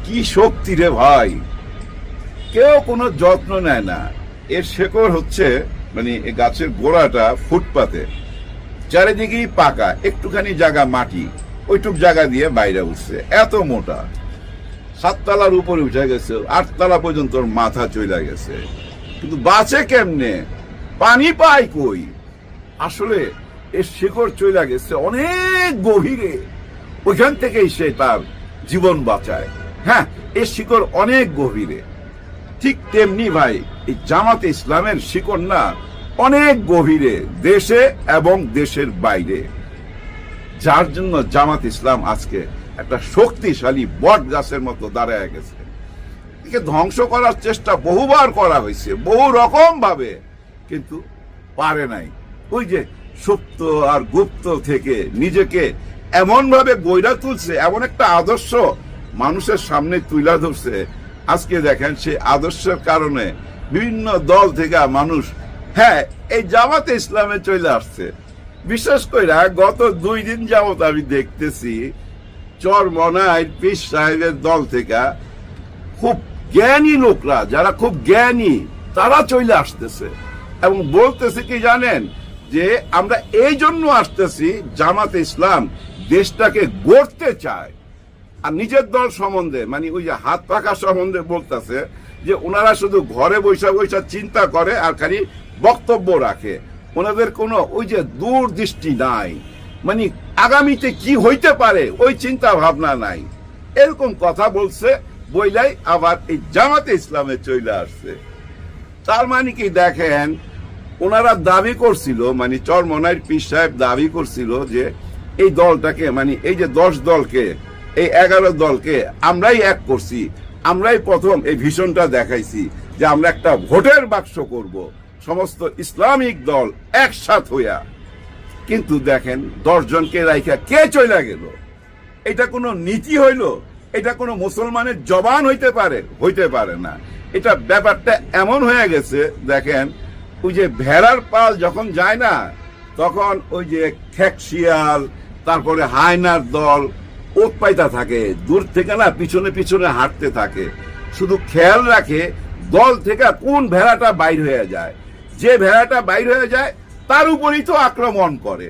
কি শক্তি রে ভাই, কেউ কোনো যত্ন নেয় না। এর শেকড় হচ্ছে মানে গাছের গোড়াটা ফুটপাতে, চারিদিকেই পাকা, একটুখানি জায়গা মাটি, ওইটুক জায়গা দিয়ে বাইরে উঠছে, এত মোটা। 7 তলার উপরে উঠে গেছে, 8 তলা পর্যন্ত ওর মাথা চলে গেছে, কিন্তু বাঁচে কেমনে? পানি পায় কই? আসলে এর শিকড় চলে গেছে অনেক গভীরে, ওইখান থেকেই সে তার জীবন বাঁচায়। হ্যাঁ, এর শিকড় অনেক গভীরে। ঠিক তেমনি ভাই, এই জামাতে ইসলামের শিকড় না অনেক গভীরে, দেশে এবং দেশের বাইরে, যার জন্য জামাত ইসলাম আজকে একটা শক্তিশালী বট গাছের মতো দাঁড়ায় গেছে। একে ধ্বংস করার চেষ্টা বহুবার করা হয়েছে, বহু রকম ভাবে, কিন্তু পারে নাই। ওই যে সুপ্ত আর গুপ্ত থেকে নিজেকে এমন ভাবে গইরা তুলছে, এমন একটা আদর্শ মানুষের সামনে তুলে ধরছে। আজকে দেখেন সেই আদর্শের কারণে বিভিন্ন দল থেকে মানুষ হ্যাঁ এই জামাতে ইসলামে চলে আসছে। বিশেষ করে গত 2 দিন যাবত আমি দেখতেছি চরমনায় পীর সাহেবের দল থেকে খুব জ্ঞানী লোকরা, যারা খুব জ্ঞানী, তারা চলে আসতেছে এবং বলতেছে কি জানেন, যে আমরা এই জন্য আসতেছি, জামাতে ইসলাম দেশটাকে গড়তে চায়। আর নিজের দল সম্বন্ধে মানে ওই যে হাত পাখা সম্বন্ধে বলতেছে যে ওনারা শুধু ঘরে বৈশা বৈশা চিন্তা করে আর খালি বক্তব্য রাখে, ওনাদের কোনো ওই যে দূরদৃষ্টি নাই, মানে আগামীতে কি হইতে পারে ওই চিন্তা ভাবনা নাই। এরকম কথা বলছে, বইলাই আবার এই জামাতে ইসলামে চলে আসছে। তার মানে কি দেখেন, ওনারা দাবি করছিল, মানে চরমনাইর পীর সাহেব দাবি করছিল যে এই দলটাকে মানে এই যে 10 দলকে, এই 11 দলকে আমরাই এক করছি, আমরাই প্রথম এই ভিশনটা দেখাইছি যে আমরা একটা ভোটের বাক্স করব, সমস্ত ইসলামিক দল একসাথ হইয়া। কিন্তু দেখেন 10 জনকে রাইখা কে চলে গেল? এটা কোনো নীতি হইল? এটা কোনো মুসলমানের জবান হইতে পারে? হইতে পারে না। এটা ব্যাপারটা এমন হয়ে গেছে, দেখেন ওই যে ভেড়ার পাল যখন যায় না, তখন ওই যে খেকশিয়াল, তারপরে হায়নার দল ওত পাইতা থাকে, দূর থেকে না পিছনে পিছনে হাঁটতে থাকে, শুধু খেয়াল রাখে দল থেকে কোন ভেড়াটা বাইর হয়ে যায়। যে ভেড়াটা বাইর হয়ে যায় তার উপরই তো আক্রমণ করে।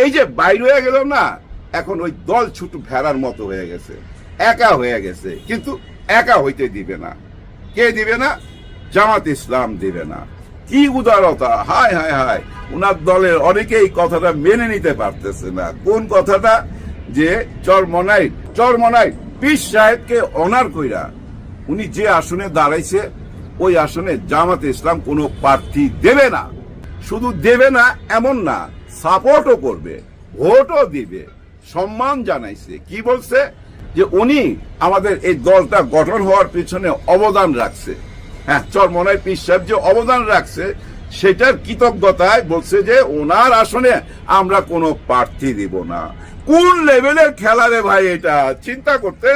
এই যে বাইর হয়ে গেল না, এখন ওই দল ছোট ভেড়ার মতো হয়ে গেছে, একা হয়ে গেছে। কিন্তু একা হইতে দিবে না। কে দিবে না? জামাত ইসলাম দিবে না। কি উদারতা! হায় হায় হায়, উনার দলের অনেকেই কথাটা মেনে নিতে পারতেছে না। কোন কথাটা? যে চরমনাই পীর সাহেবকে অনার কইরা উনি যে আসনে দাঁড়াইছে, ওই আসনে জামাতে ইসলাম কোনো প্রার্থী দেবে না। শুধু দেবে না এমন না, সাপোর্টও করবে, ভোটও দিবে, সম্মান জানাইছে। কি বলছে? যে উনি আমাদের এই দলটা গঠন হওয়ার পিছনে অবদান রাখছে। হ্যাঁ, চরমনাই পীর সাহেব যে অবদান রাখছে সেটার কৃতজ্ঞতায় বলছে যে ওনার আসনে আমরা কোনো প্রার্থী দিব না। কোন লেভেলের খেলা রে ভাই এটা! চিন্তা করতে,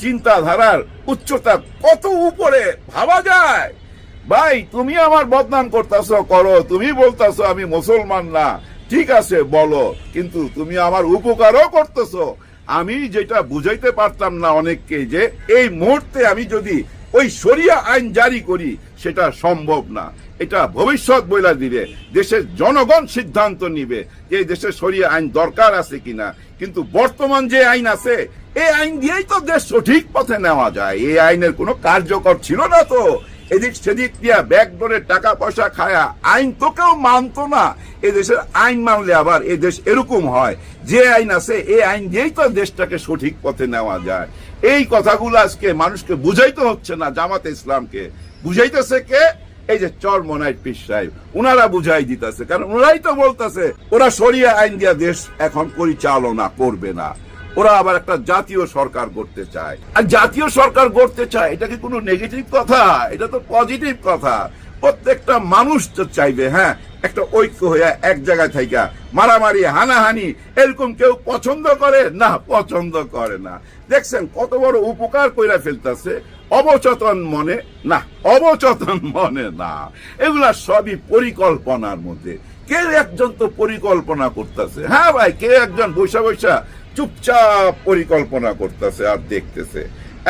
চিন্তাধারার উচ্চতা কত উপরে ভাবা যায়। ভাই, তুমি আমার বদনাম করতেছো, করো, তুমি বলতেছো আমি মুসলমান না, ঠিক আছে বলো, কিন্তু তুমি আমার উপকারও করতেছো। আমি যেটা বুঝাইতে পারতাম না অনেককে, যে এই মুহূর্তে আমি যদি ওই শরিয়া আইন জারি করি সেটা সম্ভব না। এটা ভবিষ্যৎ বইলা দিবে, দেশের জনগণ সিদ্ধান্ত নিবে যে এই দেশে শরিয়া আইন দরকার আছে কিনা। কিন্তু বর্তমান যে আইন আছে, এই আইন দিয়েই তো দেশ সঠিক পথে নেওয়া যায়। এই আইনের কোনো কার্যকর ছিল না তো, এদিক সেদিক দিয়া ব্যাকডোরে টাকা পয়সা খায়া আইন তো কেউ মানতো না। এদেশের আইন মানলে আবার এদেশ এরকম হয়, যে আইন আছে এই আইন দিয়েই তো দেশটাকে সঠিক পথে নেওয়া যায়। এই কথাগুলো আজকে মানুষকে বুঝাইতে হচ্ছে না, জামাতে ইসলামকে বুঝাইতেছে কে? এই যে চরমনাই পীর সাহেব, ওনারা বুঝাই দিতেছে, কারণ ওরাই তো বলতেছে ওরা শরিয়া আইন দিয়া দেশ এখন পরিচালনা করবে না, ওরা আবার একটা জাতীয় সরকার করতে চায়। আর জাতীয় সরকার করতে চায়, এটা কি কোনো নেগেটিভ কথা? এটা তো পজিটিভ কথা। প্রত্যেকটা মানুষ তো চাইবে হ্যাঁ একটা ঐক্য হয়ে এক জায়গায় থাইকা। মারামারি, হানাহানি এরকম কেউ পছন্দ করে না? পছন্দ করে না। দেখছেন কত বড় উপকার কইরা ফেলতেছে অবচেতন মনে না, অবচেতন মনে না, এগুলা সবই পরিকল্পনার মধ্যে। কে একজন তো পরিকল্পনা করতেছে। হ্যাঁ ভাই, কে একজন বৈশা বৈশা চুপচাপ পরিকল্পনা করতেছে আর দেখতেছে।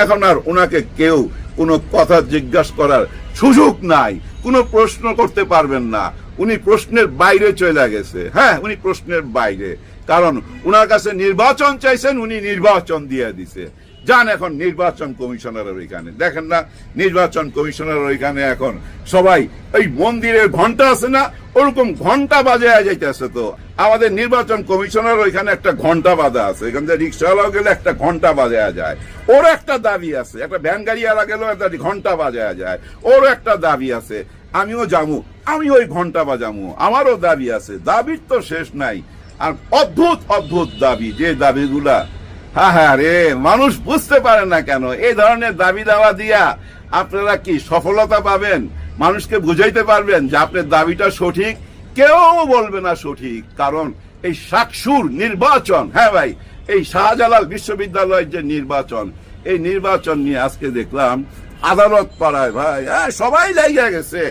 এখন আর ওনাকে কেউ কোনো কথা জিজ্ঞাসা করার সুযোগ নাই, কোনো প্রশ্ন করতে পারবেন না। উনি প্রশ্নের বাইরে চলে গেছে। হ্যাঁ, উনি প্রশ্নের বাইরে, কারণ উনার কাছে নির্বাচন চাইছেন, উনি নির্বাচন দিয়ে দিছে। যান এখন নির্বাচন কমিশনারের ওইখানে, দেখেন না নির্বাচন কমিশনারের ওইখানে এখন সবাই এই মন্দিরের ঘন্টা আছে না, ওরকম ঘন্টা বাজায় যাইতেছে। তো আমাদের নির্বাচন কমিশনার ওইখানে একটা ঘন্টা বাজা আছে, এখান থেকে রিক্সাওয়ালাও গেলে একটা ঘন্টা বাজায় যায়। ওর একটা দাবি আছে, একটা ভ্যান গাড়িওয়ালা গেলেও একটা ঘন্টা বাজায় যায়, ওর একটা দাবি আছে। আমিও যাবো, আমি ওই ঘন্টা বাজামু, আমারও দাবি আছে। দাবির তো শেষ নাই। আর অদ্ভুত অদ্ভুত দাবি, যে দাবিগুলা হ্যাঁ রে মানুষ বুঝতে পারে না কেন। এই ধরনের দাবি দাওয়া দিয়া আপনারা কি সফলতা পাবেন? মানুষকে বুঝাইতে পারবেন যে আপনার দাবিটা সঠিক? কেউ বলবে না সঠিক, কারণ এই শাকসুর নির্বাচন, হ্যাঁ ভাই, এই শাহজালাল বিশ্ববিদ্যালয়ের যে নির্বাচন, এই নির্বাচন নিয়ে আজকে দেখলাম আদালত পাড়ায় ভাই সবাই লাইগা গেছে,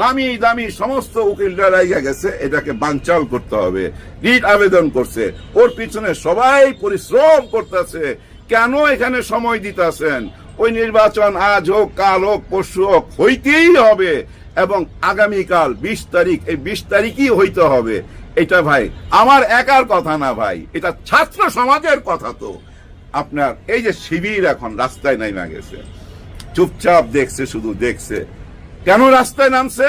নামি দামি সমস্ত উকিলরা লাইগা গেছে, এটাকে বানচাল করতে হবে, রিট আবেদন করছে। ওর পিছনে সবাই পরিশ্রম করতেছে। কেন এখানে সময় দিতেছেন? ওই নির্বাচন আজ হোক, কাল হোক, পরশু হোক, হইতেই হবে। এবং আগামীকাল 20 তারিখ, এই 20 তারিখই হইতে হবে। এটা ভাই আমার একার কথা না ভাই, এটা ছাত্র সমাজের কথা। তো আপনার এই যে শিবির এখন রাস্তায় নাইমা গেছে, চুপচাপ দেখছে, শুধু দেখছে। কেন রাস্তায় নামছে?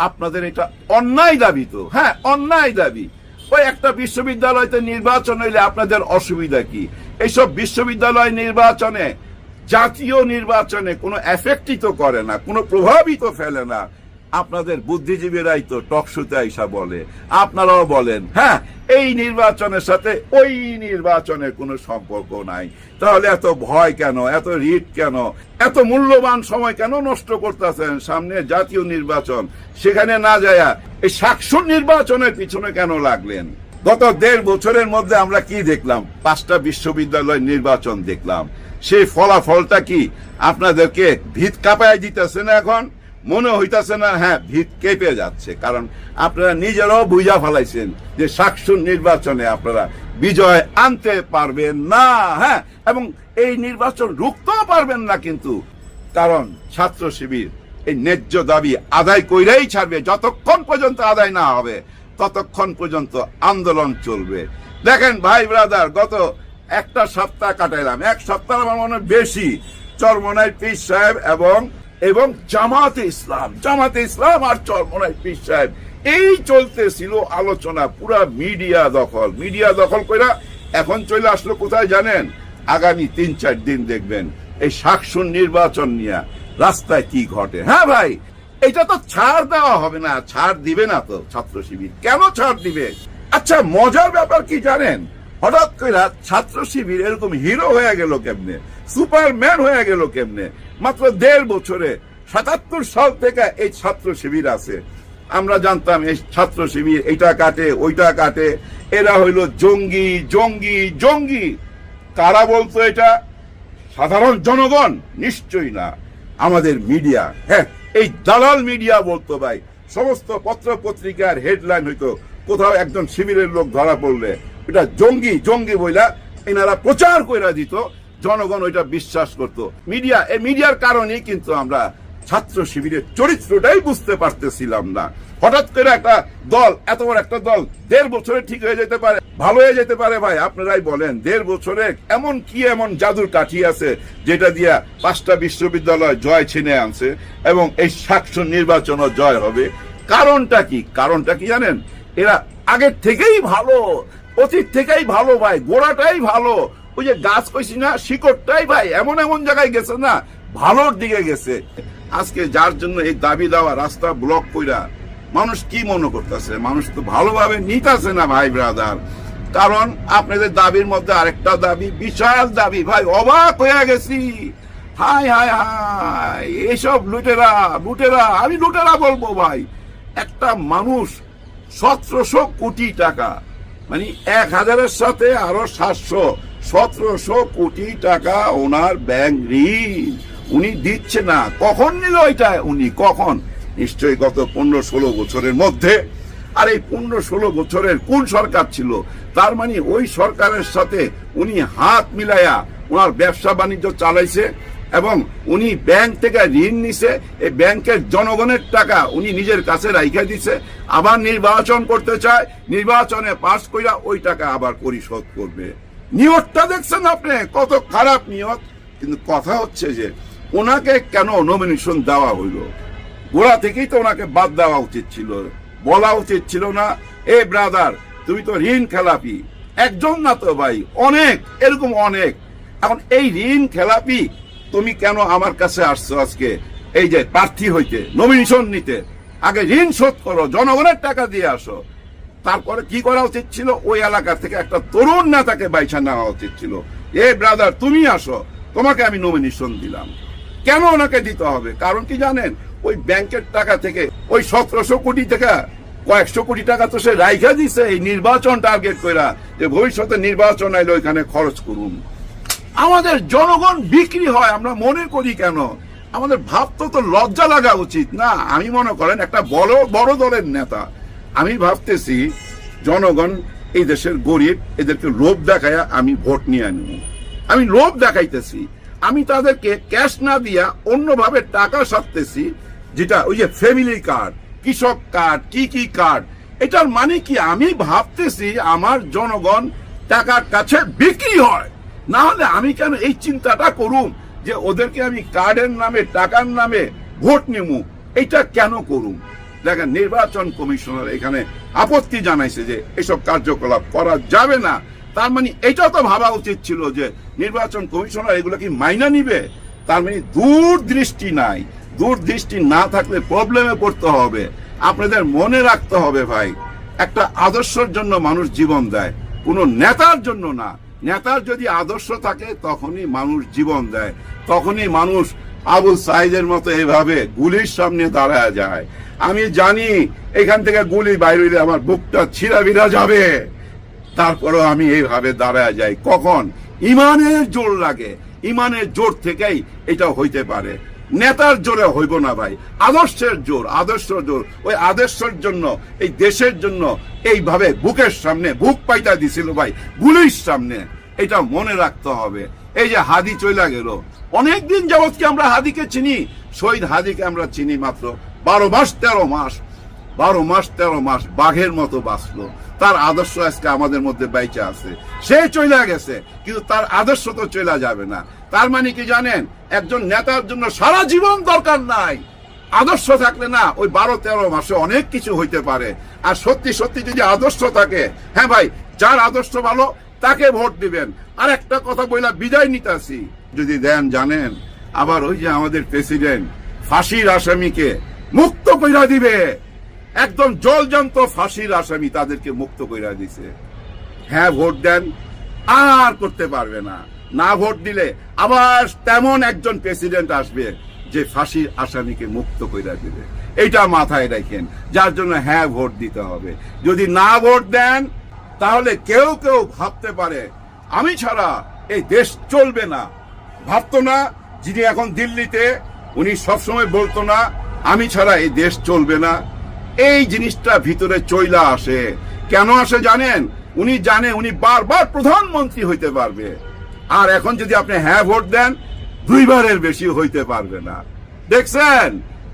আপনাদের এটা অন্যায় দাবি। তো হ্যাঁ, অন্যায় দাবি। ওই একটা বিশ্ববিদ্যালয়তে নির্বাচন হইলে আপনাদের অসুবিধা কি? এইসব বিশ্ববিদ্যালয় নির্বাচনে, জাতীয় নির্বাচনে কোনো এফেক্টই তো করে না, কোনো প্রভাবই তো ফেলে না। আপনাদের বুদ্ধিজীবীরাই তো টকশোতে আইসা বলে, আপনারাও বলেন, হ্যাঁ এই নির্বাচনের সাথে ওই নির্বাচনের কোনো সম্পর্ক নাই। তাহলে এত ভয় কেন, এত রিট কেন, এত মূল্যবান সময় কেন নষ্ট করতেছেন? সামনে জাতীয় নির্বাচন, সেখানে না যায়া এই শাকসুর নির্বাচনের পিছনে কেন লাগলেন? গত 1.5 বছরের মধ্যে আমরা কি দেখলাম? 5টা বিশ্ববিদ্যালয় নির্বাচন দেখলাম। সেই ফলাফলটা কি? আপনাদেরকে ভিত কাঁপায় দিতেছে না? এখন মনে হইতাছে না? হ্যাঁ, ভিত কেঁপে যাচ্ছে, কারণ আপনারা নিজেরাও বুঝা ফেলাইছেন যে শাকসুর নির্বাচনে আপনারা বিজয় আনতে পারবেন না। হ্যাঁ, এবং এই নির্বাচন রুখতেও পারবেন না কিন্তু, কারণ ছাত্র শিবির এই ন্যায্য দাবি আদায় কইরাই ছাড়বে। যতক্ষণ পর্যন্ত আদায় না হবে ততক্ষণ পর্যন্ত আন্দোলন চলবে। দেখেন ভাই ব্রাদার, গত একটা সপ্তাহ কাটাইলাম, 1 সপ্তাহ আমার মনে হয় বেশি, চরমনাই পীর সাহেব এবং জামাতে ইসলাম আর চরমনাই পীর সাহেব এই চলতেছিল আলোচনা। পুরা মিডিয়া দখল কইরা এখন চলে আসলো কোথায় জানেন? আগামী 3-4 দিন দেখবেন এই শাকসুর নির্বাচন নিয়ে রাস্তায় কি ঘটে। হ্যাঁ ভাই, এটা তো ছাড় দেওয়া হবে না, ছাড় দিবে না তো ছাত্র শিবির। কেন ছাড় দিবে? আচ্ছা, মজার ব্যাপার কি জানেন? হঠাৎ করে ছাত্র শিবির এরকম হিরো হয়ে গেল কেমনে, সুপারম্যান হয়ে গেল কেমনে? মাত্র 1.5 বছরে 77 সাল থেকে এই ছাত্র শিবির আছে। আমরা জানতাম এই ছাত্র শিবির এইটা কাটে, ওইটা কাটে, এরা হইল জঙ্গি জঙ্গি জঙ্গি। কারা বলতো এটা? সাধারণ জনগণ? নিশ্চয়ই না, আমাদের মিডিয়া। হ্যাঁ, এই দালাল মিডিয়া বলতো ভাই। সমস্ত পত্র পত্রিকার হেডলাইন হইতো, কোথাও একজন শিবিরের লোক ধরা পড়লে এটা জঙ্গি জঙ্গি বইলা এনারা প্রচার কইরা দিত, জনগণ ওইটা বিশ্বাস করত। মিডিয়া, এই মিডিয়ার কারণেই কিন্তু আমরা ছাত্র শিবিরের চরিত্রটাই বুঝতে পারতেছিলাম না। হঠাৎ করে একটা দল, এত বড় একটা দল 1.5 বছরে ঠিক হয়ে যেতে পারে, ভালো হয়ে যেতে পারে। ভাই আপনারাই বলেন, 1.5 বছরে এমন জাদুর কাঠি আছে যেটা দিয়া 5টা বিশ্ববিদ্যালয় জয় ছিনে আনছে এবং এই শাকসুর নির্বাচনও জয় হবে? কারণটা কি? কারণটা কি জানেন? এরা আগের থেকেই ভালো, অতীত থেকেই ভালো ভাই, গোড়াটাই ভালো। ওই যে গাছ কইছি না, শিকড়টাই ভাই এমন জায়গায় গেছে না, ভালোর দিকে গেছে। আজকে যার জন্য এই দাবি দেওয়া, রাস্তা ব্লক কইরা, মানুষ কি মনে করতেছে? মানুষ তো ভালোভাবে নিতেছে না ভাই ব্রাদার। কারণ আপনাদের দাবির মধ্যে আরেকটা দাবি, বিশাল দাবি ভাই, অবাক হয়ে গেছি। হাই হাই হাই, এসব লুটেরা, আমি লুটেরা বলবো ভাই। একটা মানুষ 1700 কোটি টাকা, মানে 1000-এর সাথে আরো 700, 1700 কোটি টাকা ওনার ব্যাংক ঋণ, উনি দিচ্ছে না। কখন নিল এটা উনি? কখন? নিশ্চয়ই গত 15-16 বছরের মধ্যে। আর এই 15-16 বছরের কোন সরকার ছিল? তার মানে ওই সরকারের সাথে উনি হাত মিলাইয়া ওনার ব্যবসা বাণিজ্য চালাইছে এবং উনি ব্যাংক থেকে ঋণ নিছে, এই ব্যাংকের জনগণের টাকা উনি নিজের কাছে রাইখা দিছে, আবার নির্বাচন করতে চায়, নির্বাচনে পাস কইরা ওই টাকা আবার পরিশোধ করবে। নিয়তটা দেখছেন আপনি কত খারাপ নিয়ত। কিন্তু কথা হচ্ছে যে ওনাকে কেন নমিনেশন দেওয়া হইল? গোড়া থেকেই তো ওনাকে বাদ দেওয়া উচিত ছিল, বলা উচিত ছিল না এ ব্রাদার তুমি তো ঋণ খেলাপি। একজন না তো ভাই, অনেক, এরকম অনেক। এখন এই ঋণ খেলাপি তুমি কেন আমার কাছে আসছো আজকে এই যে প্রার্থী হইতে, নমিনেশন নিতে? আগে ঋণ শোধ করো, জনগণের টাকা দিয়ে আসো। তারপরে কি করা উচিত ছিল? ওই এলাকা থেকে একটা তরুণ নেতাকে বাইছা নেওয়া উচিত ছিল। এ ব্রাদার তুমি আসো, তোমাকে আমি নমিনেশন দিলাম। কেন ওনাকে দিতে হবে? কারণ কি জানেন? ওই ব্যাংকের টাকা থেকে, ওই 1700 কোটি টাকা, কয়েকশো কোটি টাকা তো সে রাইখা দিছে এই নির্বাচন টার্গেট কইরা, যে ভবিষ্যতে নির্বাচন আইলে ওইখানে খরচ করুন। আমাদের জনগণ বিক্রি হয় আমরা মনে করি কেন? আমাদের ভাবতে তো লজ্জা লাগা উচিত না? আমি মনে করেন একটা বড় দলের নেতা, আমি ভাবতেছি জনগণ এই দেশের গরিব, এদেরকে লোভ দেখায়া আমি ভোট নিয়ে আনব। আমি লোভ দেখাইতেছি, আমি তাদেরকে ক্যাশ না দিয়া অন্যভাবে টাকা সারতেছি, যেটা ওই যে ফ্যামিলি কার্ড, কৃষক কার্ড, কি কার্ড। এটার মানে কি? আমি ভাবতেছি আমার জনগণ টাকার কাছে বিক্রি হয়। না হলে আমি কেন এই চিন্তাটা করুম যে ওদেরকে আমি কার্ডের নামে, টাকার নামে ভোট নেবো? এটা কেন করুম? দেখেন, নির্বাচন কমিশনার এখানে আপত্তি জানাইছে যে এসব কার্যকলাপ করা যাবে না। তার মানে এটা তো ভাবা উচিত ছিল যে নির্বাচন কমিশনার এগুলো কি মাইনা নিবে। তার মানে দূরদৃষ্টি নাই। দূরদৃষ্টি না থাকলে প্রবলেমে পড়তে হবে। আপনাদের মনে রাখতে হবে ভাই, একটা আদর্শের জন্য মানুষ জীবন দেয়, কোনো নেতার জন্য না। নেতার যদি আদর্শ থাকে তখনই মানুষ জীবন দেয়, তখনই মানুষ আবুল সাইদের মতো এভাবে গুলির সামনে দাঁড়ায় যায়। আমি জানি এখান থেকে গুলি বাইরে হইলে আমার বুকটা ছিঁড়া যাবে, তারপরও আমি এইভাবে দাঁড়ায় যাই। কখন? ইমানের জোর লাগে। ইমানের জোর থেকেই এটা হইতে পারে, নেতার জোরে হইব না ভাই। আদর্শের জোর, আদর্শের জোর। ওই আদর্শের জন্য, এই দেশের জন্য এইভাবে বুকের সামনে বুক পাইতা দিছিল ভাই, গুলির সামনে। এটা মনে রাখতে হবে। এই যে হাদি চইলা গেল, অনেকদিন যাবৎ কি আমরা হাদিকে চিনি? শহীদ হাদিকে আমরা চিনি মাত্র 12 মাস 13 মাস। 12 মাস 13 মাস বাঘের মতো বাঁচলো। তার আদর্শ আজকে আমাদের মধ্যে বাইচা আছে। সে চইলা গেছে, কিন্তু তার আদর্শ তো চইলা যাবে না। তার মানে কি জানেন? একজন নেতার জন্য সারা জীবন দরকার নাই। আদর্শ থাকলে না ওই 12-13 মাসে অনেক কিছু হইতে পারে। আর সত্যি সত্যি যদি আদর্শ থাকে, হ্যাঁ ভাই, যার আদর্শ ভালো তাকে ভোট দিবেন। আর একটা কথা বইলা বিদায় নিতাছি, যদি দেন জানেন, আবার ওই যে আমাদের প্রেসিডেন্ট ফাঁসির আসামিকে মুক্ত কইরা দিবে। একদম জলজন্ত ফাঁসির আসামি, তাদেরকে মুক্ত কইরা দিছে। হ্যাঁ ভোট দেন, আর করতে পারবে না। না ভোট দিলে আবার তেমন একজন প্রেসিডেন্ট আসবে যে ফাঁসির আসামিকে মুক্ত কইরা দিবে। এইটা মাথায় রাখেন, যার জন্য হ্যাঁ ভোট দিতে হবে। যদি না ভোট দেন তাহলে কেউ কেউ ভাবতে পারে আমি ছাড়া এই দেশ চলবে না। ভাবতো না যিনি এখন দিল্লিতে, উনি সবসময় বলতো না আমি ছাড়া এই দেশ চলবে না। এই জিনিসটা ভিতরে চইলা আসে। কেন আসে জানেন? উনি জানে উনি বারবার প্রধানমন্ত্রী হইতে পারবে। আর এখন যদি আপনি হ্যাঁ ভোট দেন, 2 বারের বেশি হইতে পারবে না। দেখছেন?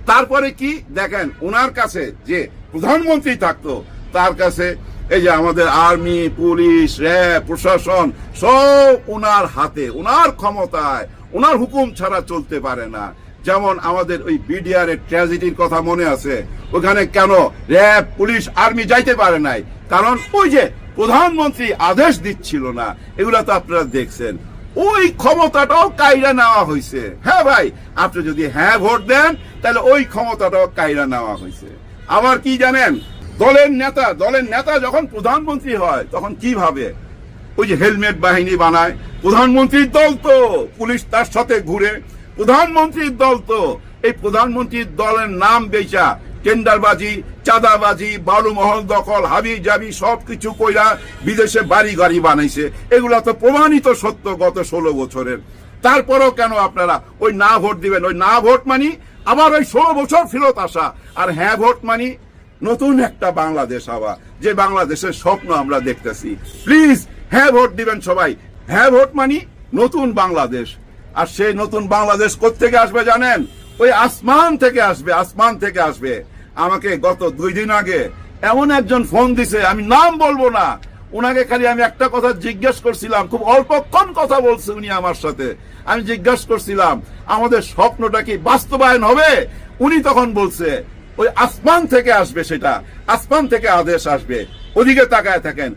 তারপরে কি দেখেন, উনার কাছে যে প্রধানমন্ত্রী থাকতো, তার কাছে এই যে আমাদের আর্মি, পুলিশ, র্যাব, প্রশাসন সব উনার হাতে, উনার ক্ষমতায়, উনার হুকুম ছাড়া চলতে পারে না। যেমন আমাদের ওই বিডিআর এর ট্র্যাজেডির কথা মনে আছে? ওখানে কেন র্যাব, পুলিশ, আর্মি যাইতে পারে নাই? কারণ ওই যে প্রধানমন্ত্রী আদেশ দিচ্ছিল না। এগুলা তো আপনারা দেখছেন। ওই ক্ষমতাটাও কাইরা নেওয়া হয়েছে। হ্যাঁ ভাই, আপনি যদি হ্যাঁ ভোট দেন তাহলে ওই ক্ষমতাটাও কাইরা নেওয়া হয়েছে। আবার কি জানেন? দলের নেতা যখন প্রধানমন্ত্রী হয় তখন কি ভাবে? ওই যে হেলমেট বাহিনী বানায়। প্রধানমন্ত্রীর দল তো, পুলিশ তার সাথে ঘুরে। প্রধানমন্ত্রীর দল তো, এই প্রধানমন্ত্রীর দলের নাম বেচা টেন্ডারবাজি, চাঁদাবাজি, বালুমহল দখল, হাবি জাবি সবকিছু কইরা বিদেশে বাড়ি গাড়ি বানাইছে। এগুলা তো প্রমাণিত সত্য গত 16 বছরের। তারপরও কেন আপনারা ওই না ভোট দিবেন? ওই না ভোট মানি আবার ওই 16 বছর ফেরত আসা। আর হ্যাঁ ভোট মানি নতুন একটা বাংলাদেশ হওয়া, যে বাংলাদেশের স্বপ্ন আমরা দেখতেছি। প্লিজ হ্যাঁ ভোট দিবেন সবাই। হ্যাঁ ভোট মানি নতুন বাংলাদেশ। আর সেই নতুন বাংলাদেশ কোত্থেকে আসবে জানেন? ওই আসমান থেকে আসবে, আসমান থেকে আসবে। আমাকে গত 2 দিন আগে এমন একজন ফোন দিছে, আমি নাম বলবো না, উনাকে খালি আমি একটা কথা জিজ্ঞেস করছিলাম, খুব অল্পক্ষণ কথা বলছে উনি আমার সাথে। আমি জিজ্ঞেস করছিলাম আমাদের স্বপ্নটা কি বাস্তবায়ন হবে? উনি তখন বলছে ওই আসমান থেকে আসবে, সেটা আসমান থেকে আদেশ আসবে। ওদিকে তাকায় থাকেন।